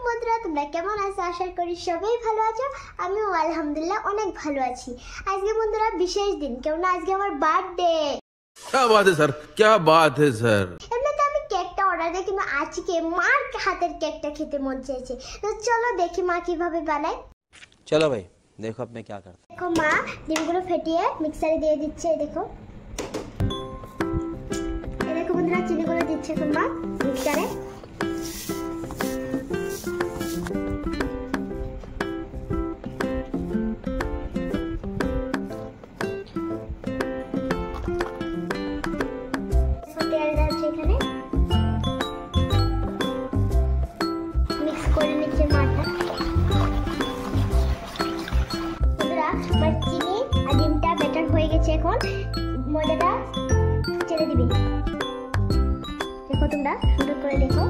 বন্ধুরা, তোমরা কেমন আছো? আশা করি সবাই ভালো আছো। আমিও আলহামদুলিল্লাহ অনেক ভালো আছি। আজকে বন্ধুরা বিশেষ দিন, কেননা আজকে আমার বার্থডে। क्या बात है सर, क्या बात है सर। এমনিতে আমি কেকটা অর্ডার দিই, কিন্তু আজকে মার হাতের কেকটা খেতে মন চাইছে। তো চলো দেখি মা কিভাবে বানায়। चलो भाई देखो अब मैं क्या करता हूं। দেখো মা ডিমগুলো ফেটিয়ে মিক্সারে দিয়ে দিচ্ছে। এই দেখো, এই দেখো বন্ধুরা চিনিগুলো দিচ্ছে এখন মা মিক্সারে। তেল যাচ্ছে এখানে, মিক্স করে নিচ্ছে মাটা। আমার চিনি আর ডিমটা ব্যাটার হয়ে গেছে। এখন ময়দাটা ছেড়ে দিবি। দেখো তোমরা সুন্দর করে দেখো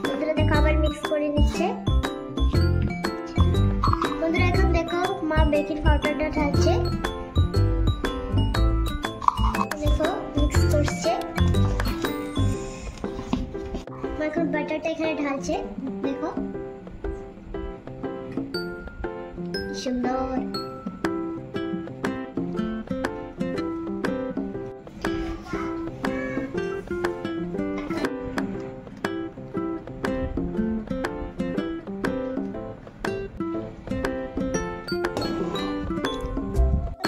বন্ধুরা, দেখো আবার মিক্স করে নিচ্ছে বন্ধুরা। এখন দেখো মা বেকিং পাউডারটা ঢালছে, দেখো মিক্স করছে। মা এখন বাটারটা এখানে ঢালছে, দেখো সুন্দর।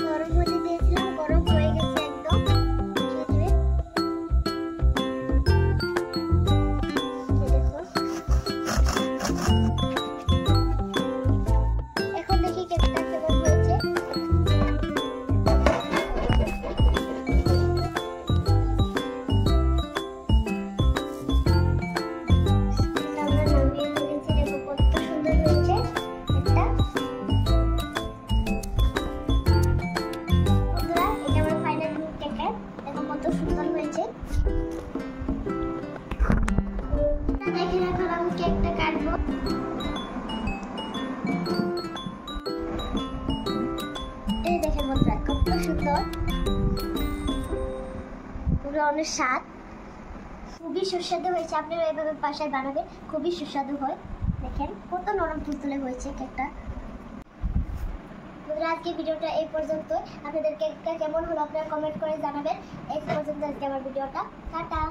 গরম হতে দিয়েছিলাম, গরম হয়ে গেছে একদম। এখন দেখি কেকটা কেমন হয়েছে। আমরা নামিয়ে ফেলেছি, দেখো কত সুন্দর হয়েছে কেকটা। বন্ধুরা এটা আমার ফাইনাল লুক কেকের, দেখো কত সুন্দর হয়েছে। দেখি এখন আমি কেকটা কাটবো। এই দেখেন বন্ধুরা কত সুন্দর, পুরো অনেক স্বাদ, খুবই সুস্বাদু হয়েছে। আপনারা এভাবে বাসায় বানাবেন, খুবই সুস্বাদু হয়। দেখেন কত নরম তুলতুলে হয়েছে কেকটা। বন্ধুরা আজকে ভিডিওটা এই পর্যন্ত। আপনাদের কেকটা কেমন হলো আপনারা কমেন্ট করে জানাবেন। এই পর্যন্ত আজকে আমার ভিডিওটা, টাটা।